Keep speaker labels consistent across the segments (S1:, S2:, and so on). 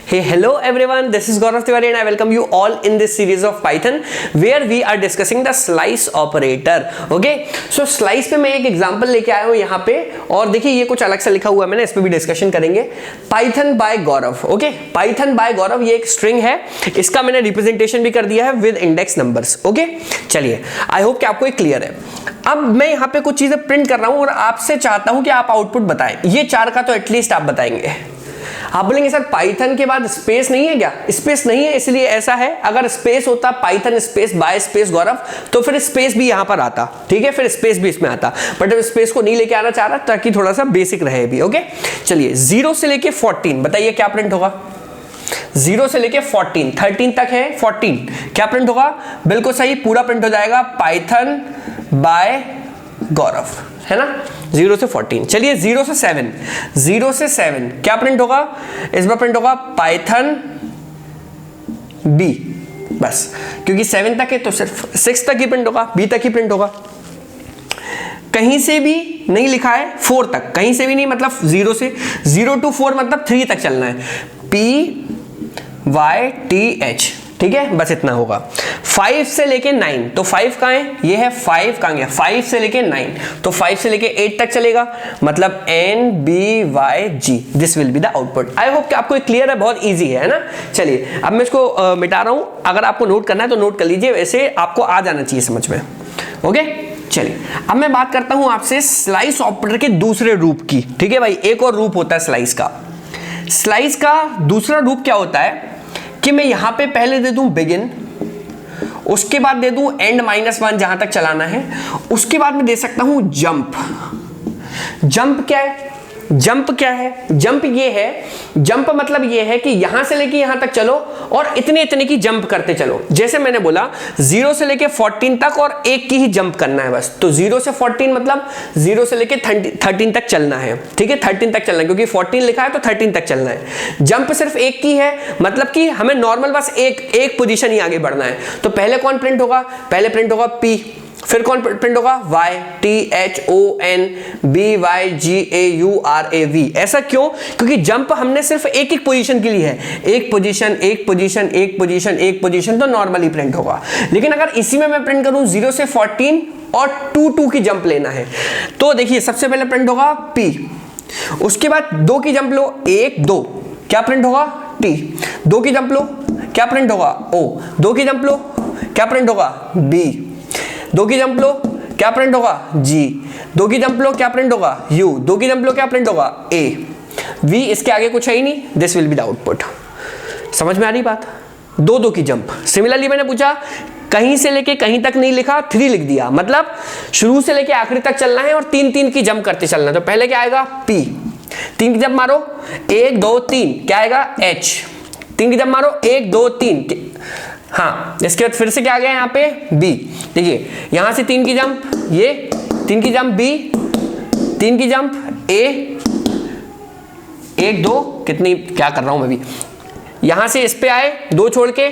S1: Hey, hello everyone, this is Gaurav Tiwari and I welcome you all in this series of Python where we are discussing the slice operator. Okay, so slice पे मैं एक example लेके आया हूँ यहाँ पे और देखिए ये कुछ अलग सा लिखा हुआ है मैंने, इस पे भी डिस्कशन करेंगे. Python by Gaurav. Okay, Python by गौरव ये एक स्ट्रिंग है, इसका मैंने रिप्रेजेंटेशन भी कर दिया है विद इंडेक्स नंबर्स. ओके, चलिए आई होप कि आपको ये क्लियर है. अब मैं यहाँ पे कुछ चीजें प्रिंट कर रहा हूँ और आपसे चाहता हूँ कि आप आउटपुट बताएं. ये 4 का तो एटलीस्ट आप बताएंगे. आप बोलेंगे सर पाइथन के बाद स्पेस नहीं है क्या? स्पेस नहीं है इसलिए ऐसा है. अगर स्पेस होता पाइथन स्पेस बाय स्पेस गौरव तो फिर स्पेस भी यहां पर आता. ठीक है, फिर स्पेस भी इसमें आता, बट स्पेस को नहीं लेके आना चाह रहा ताकि थोड़ा सा बेसिक रहे भी. ओके, चलिए 0 से लेके 14 बताइए क्या प्रिंट होगा. 0 से लेके 14, 13 तक है 14, क्या प्रिंट होगा? बिल्कुल सही, पूरा प्रिंट हो जाएगा पाइथन बाय गौरव, है ना. 0 से 14. चलिए 0 से 7, 0 से 7 क्या प्रिंट होगा? इस बार प्रिंट होगा पाइथन बी. बस क्योंकि 7 तक है तो सिर्फ 6 तक ही प्रिंट होगा, बी तक ही प्रिंट होगा. कहीं से भी नहीं लिखा है 4 तक, कहीं से भी नहीं, मतलब 0 से 0 to 4 मतलब 3 तक चलना है. PYTH, ठीक है, बस इतना होगा. 5 से लेके 9 तो 5 कहाँ है? ये है 5 कहाँ गया? 5 से लेके 9 तो 5 से लेके 8 तक चलेगा, मतलब NBYG. This will be the output. I hope कि आपको क्लियर है, बहुत इजी है ना. चलिए अब मैं इसको मिटा रहा हूं. अगर आपको नोट करना है तो नोट कर लीजिए, वैसे आपको आ जाना चाहिए समझ में. ओके, चलिए अब मैं बात करता हूं आपसे स्लाइस ऑपरेटर के दूसरे रूप की. ठीक है भाई, एक और रूप होता है स्लाइस का. स्लाइस का दूसरा रूप क्या होता है कि मैं यहां पे पहले दे दूं बिगिन, उसके बाद दे दूं एंड -1 जहां तक चलाना है, उसके बाद मैं दे सकता हूं जंप. जंप क्या है? जंप क्या है? जंप ये है, जंप मतलब ये है कि यहां से लेके यहां तक चलो और इतने इतने की जंप करते चलो. जैसे मैंने बोला 0 से लेके 14 तक और एक की ही जंप करना है बस. तो 0 से 14 मतलब 0 से लेके 13 तक चलना है. ठीक है, 13 तक चलना है क्योंकि 14 लिखा है तो 13 तक चलना है. जंप सिर्फ एक की है, मतलब कि हमें नॉर्मल बस एक पोजीशन ही आगे बढ़ना है. तो पहले कौन प्रिंट होगा? पहले प्रिंट होगा P, फिर कौन प्रिंट होगा? YTHONBYGAURAV. ऐसा क्यों? क्योंकि जंप हमने सिर्फ एक पोजीशन के लिए है. एक पोजीशन, एक पोजीशन, एक पोजीशन, एक पोजीशन, तो नॉर्मली प्रिंट होगा. लेकिन अगर इसी में मैं प्रिंट करूं 0 से 14 और 2 की जंप लेना है तो देखिए सबसे पहले प्रिंट होगा P, उसके बाद 2 की जंप लो, 1 2, क्या प्रिंट होगा? T. 2 की जंप लो, क्या प्रिंट होगा? O. 2 की जंप लो, क्या प्रिंट होगा? B. 2 की जंप लो, क्या प्रिंट होगा? G. 2 की जंप लो, क्या प्रिंट होगा? U. 2 की जंप लो, क्या प्रिंट होगा? A. V. इसके आगे कुछ है ही नहीं. This will be the output. समझ में आ रही बात? 2 की जंप. सिमिलरली मैंने पूछा कहीं से लेके कहीं तक नहीं लिखा, 3 लिख दिया, मतलब शुरू से लेके आखिरी तक चलना है और 3 की जंप करते चलना है. तो पहले क्या आएगा? P. 3 की जंप मारो, 1 2 3, क्या आएगा? H. 3 की जंप मारो, 1 2 3, हाँ. इसके बाद फिर से क्या आ गया यहाँ पे? B. देखिए यहां से 3 की जंप, ये 3 की जंप B, 3 की जंप A, 1 2, कितनी क्या कर रहा हूं मैं भी. यहां से इस पे आए, 2 छोड़ के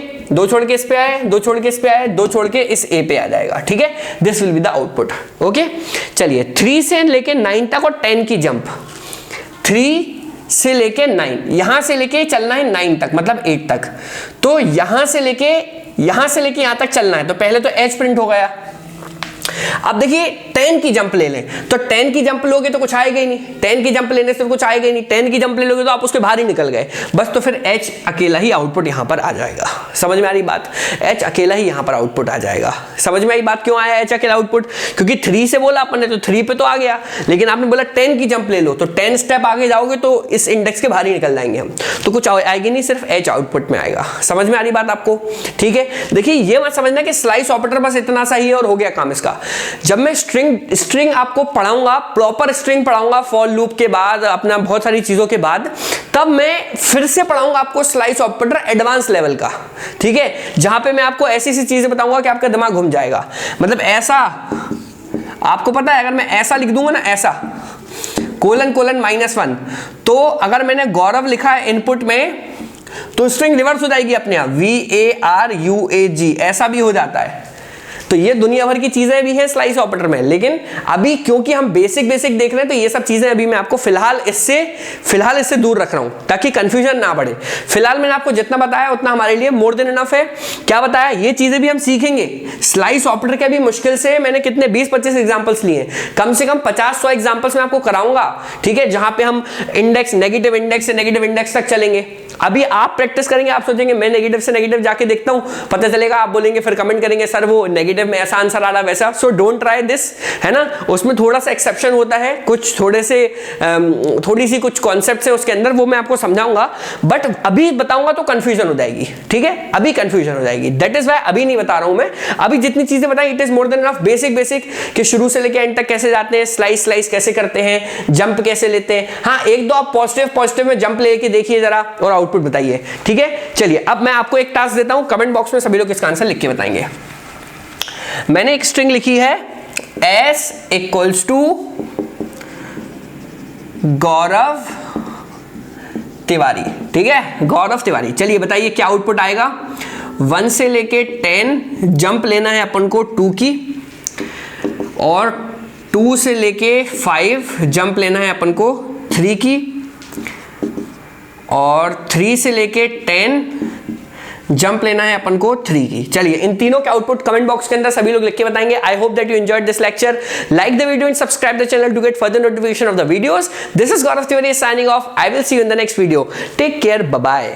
S1: इस पे आए, 2 छोड़ के इस पे आए, 2 छोड़ के इस A पे आ जाएगा. ठीक है, this will be the output. Okay, चलिए 3 से लेके 9 तक और 10 की जंप. 3 से लेके 9, यहां से लेके चलना है 9 तक, मतलब 8 तक. तो यहां से लेके यहां तक चलना है तो पहले तो H प्रिंट हो गया. अब देखिए 10 की जंप ले लें तो 10 की जंप लोगे तो कुछ आएगा ही नहीं. 10 की जंप लेने से कुछ आएगा ही नहीं. 10 की जंप ले लोगे तो आप उसके बाहर ही निकल गए बस. तो फिर H अकेला ही आउटपुट यहां पर आ जाएगा. समझ में आ रही बात? H अकेला ही यहां पर आउटपुट आ जाएगा. समझ में आई बात? क्यों आया H अकेला आउटपुट? क्योंकि 3 से बोला अपन ने तो 3 पे तो आ गया, लेकिन आपने बोला 10 की जंप ले लो तो 10 स्टेप आगे जाओगे तो इस इंडेक्स के बाहर ही निकल जाएंगे हम. तो कुछ आएगी नहीं, सिर्फ H आउटपुट में आएगा. समझ में आ रही बात आपको? ठीक है, देखिए ये मत समझना कि स्लाइस ऑपरेटर बस इतना सा ही है और हो गया काम इसका. जब मैं स्ट्रिंग आपको पढ़ाऊंगा, प्रॉपर स्ट्रिंग पढ़ाऊंगा फॉर लूप के बाद, अपना बहुत सारी चीजों के बाद, तब मैं फिर से पढ़ाऊंगा आपको स्लाइस ऑपरेटर एडवांस लेवल का. ठीक है, जहां पे मैं आपको ऐसी सी चीजें बताऊंगा कि आपका दिमाग घूम जाएगा. मतलब ऐसा आपको पता है, अगर मैं ऐसा लिख दूंगा ना, ऐसा कोलन -1, तो अगर मैंने गौरव लिखा है इनपुट में तो स्ट्रिंग रिवर्स हो जाएगी अपने आप, VARUAG. ऐसा भी हो जाता है. तो ये दुनिया भर की चीजें भी हैं स्लाइस ऑपरेटर में, लेकिन अभी क्योंकि हम बेसिक देख रहे हैं तो ये सब चीजें अभी मैं आपको फिलहाल इससे दूर रख रहा हूं ताकि कंफ्यूजन ना बढ़े। फिलहाल मैंने आपको जितना बताया उतना हमारे लिए मोर देन इनफ है। क्या बताया, ये चीजें भी हम सीखेंगे। स्लाइस ऑपरेटर के भी मुश्किल से मैंने कितने 20-25 एग्जांपल्स लिए, कम से कम 50-100 एग्जांपल्स मैं आपको कराऊंगा, ठीक है, जहां पे हम इंडेक्स, नेगेटिव इंडेक्स से नेगेटिव इंडेक्स तक चलेंगे। अभी आप प्रैक्टिस करेंगे, आप सोचेंगे मैं नेगेटिव से नेगेटिव जाके देखता हूं, पता चलेगा आप बोलेंगे, फिर कमेंट करेंगे सर वो नेगेटिव में ऐसा आंसर आ रहा वैसा। सो डोंट ट्राई दिस, है ना। उसमें थोड़ा सा एक्सेप्शन होता है, कुछ थोड़ी सी कुछ कॉन्सेप्ट्स है उसके अंदर, वो मैं आपको समझाऊंगा, बट अभी बताऊंगा तो कंफ्यूजन हो जाएगी, ठीक है, अभी कंफ्यूजन हो जाएगी। दैट इज व्हाई अभी नहीं बता रहा हूं मैं। अभी जितनी चीजें बताई it is more than enough. Basic कि शुरू से लेके एंड तक कैसे जाते हैं, स्लाइस कैसे करते हैं, जंप कैसे लेते हैं। हाँ, एक दो आप पॉजिटिव में जंप लेके देखिए जरा और आउटपुट बताइए, ठीक है। चलिए अब मैं आपको एक टास्क देता हूं, कमेंट बॉक्स में सभी लोग इसका आंसर लिख के बताएंगे। मैंने एक स्ट्रिंग लिखी है S इक्वल्स टू गौरव तिवारी, ठीक है, गौरव तिवारी। चलिए बताइए क्या आउटपुट आएगा। 1 से लेके 10 जंप लेना है अपन को 2 की, और 2 से लेके 5 जंप लेना है अपन को 3 की, और 3 से लेके 10 जंप लेना है अपन को 3 की। चलिए इन तीनों के आउटपुट कमेंट बॉक्स के अंदर सभी लोग लिख के बताएंगे। I hope that you enjoyed this lecture. Like the video and subscribe the channel to get further notification of the videos. This is Gaurav Tiwari signing off. I will see you in the next video. Take care, bye bye.